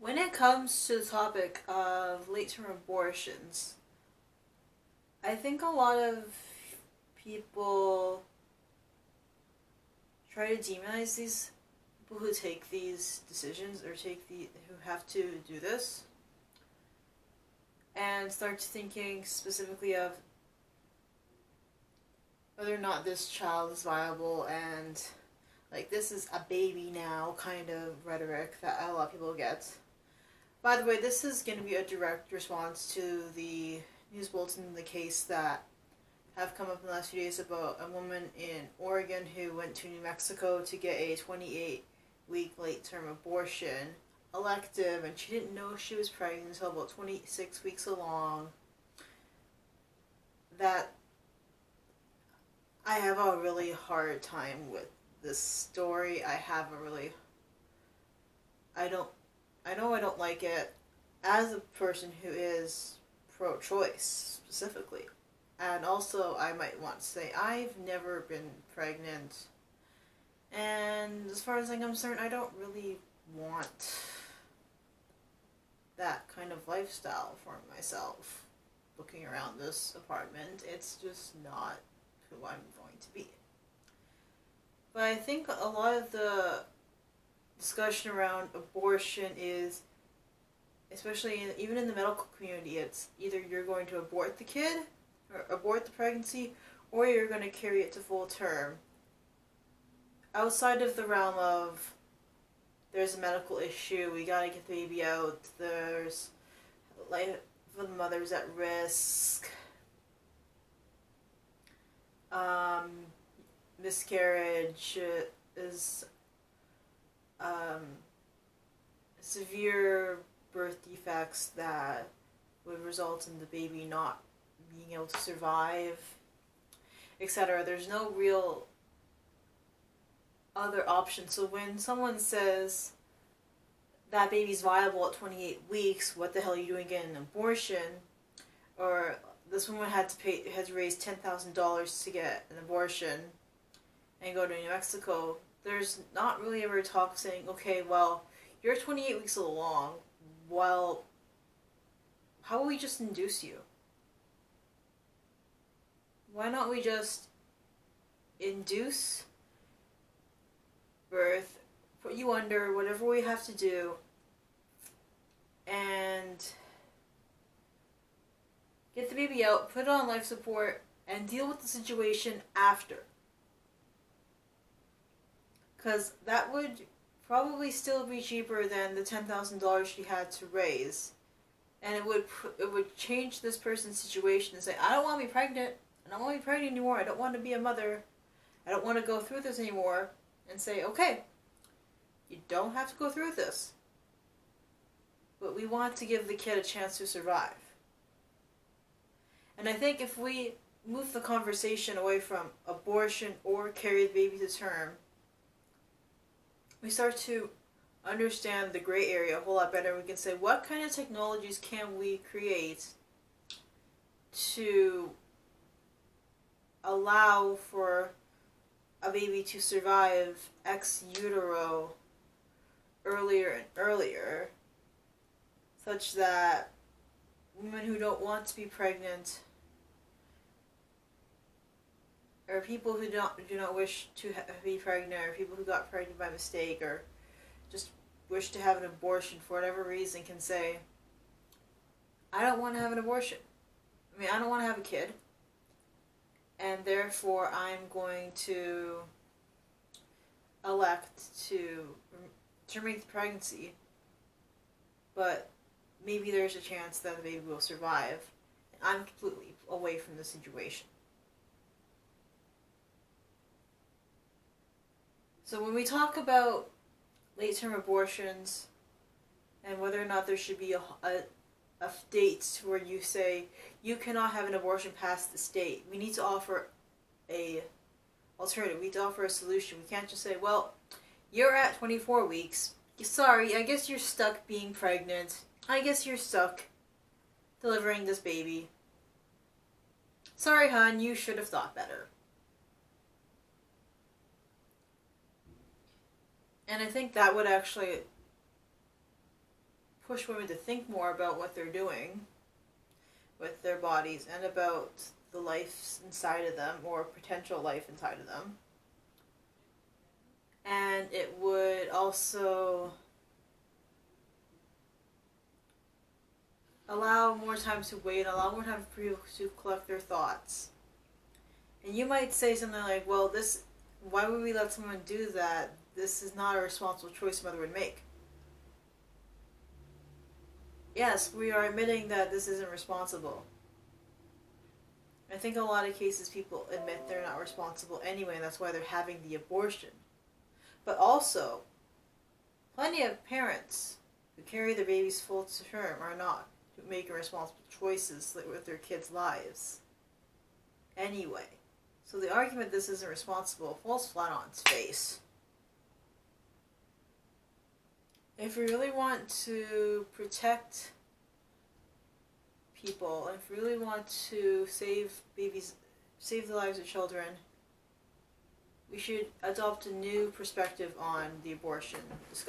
When it comes to the topic of late-term abortions, I think a lot of people try to demonize these people who take these decisions or who have to do this, and start thinking specifically of whether or not this child is viable and like this is a baby now kind of rhetoric that a lot of people get. By the way, this is going to be a direct response to the news bulletin, the case that have come up in the last few days about a woman in Oregon who went to New Mexico to get a 28-week late-term abortion, elective, and she didn't know she was pregnant until about 26 weeks along. That I have a really hard time with this story. I don't I know I don't like it as a person who is pro-choice specifically. And also, I might want to say, I've never been pregnant. And as far as I'm concerned, I don't really want that kind of lifestyle for myself. Looking around this apartment, it's just not who I'm going to be. But I think a lot of the discussion around abortion is, especially even in the medical community, it's either you're going to abort the kid or abort the pregnancy, or you're going to carry it to full term. Outside of the realm of there's a medical issue, we gotta get the baby out, there's life of the mother's at risk, um, miscarriage is severe birth defects that would result in the baby not being able to survive, etc. There's no real other option. So when someone says that baby's viable at 28 weeks, what the hell are you doing getting an abortion? Or this woman had to raise $10,000 to get an abortion and go to New Mexico. There's not really ever talk saying, okay, well, you're 28 weeks along. Well, how about we just induce you? Why not we just induce birth, put you under, whatever we have to do, and get the baby out, put it on life support, and deal with the situation after. Because that would probably still be cheaper than the $10,000 she had to raise. And it would change this person's situation and say, I don't want to be pregnant. I don't want to be pregnant anymore. I don't want to be a mother. I don't want to go through this anymore. And say, okay, you don't have to go through this. But we want to give the kid a chance to survive. And I think if we move the conversation away from abortion or carry the baby to term, we start to understand the gray area a whole lot better. We can say, what kind of technologies can we create to allow for a baby to survive ex utero earlier and earlier, such that women who don't want to be pregnant, or people who do not wish to be pregnant, or people who got pregnant by mistake, or just wish to have an abortion for whatever reason, can say, I don't want to have an abortion. I mean, I don't want to have a kid. And therefore, I'm going to elect to terminate the pregnancy. But maybe there's a chance that the baby will survive. And I'm completely away from the situation. So when we talk about late-term abortions and whether or not there should be a date where you say you cannot have an abortion past this date, we need to offer a alternative. We need to offer a solution. We can't just say, well, you're at 24 weeks. Sorry, I guess you're stuck being pregnant. I guess you're stuck delivering this baby. Sorry, hon, you should have thought better. And I think that would actually push women to think more about what they're doing with their bodies and about the life inside of them, or potential life inside of them. And it would also allow more time to wait, allow more time for people to collect their thoughts. And you might say something like, well, this, why would we let someone do that? This is not a responsible choice a mother would make. Yes, we are admitting that this isn't responsible. I think in a lot of cases people admit they're not responsible anyway, and that's why they're having the abortion. But also, plenty of parents who carry their babies full term are not making responsible choices with their kids' lives anyway. So the argument this isn't responsible falls flat on its face. If we really want to protect people, and if we really want to save babies, save the lives of children, we should adopt a new perspective on the abortion discussion.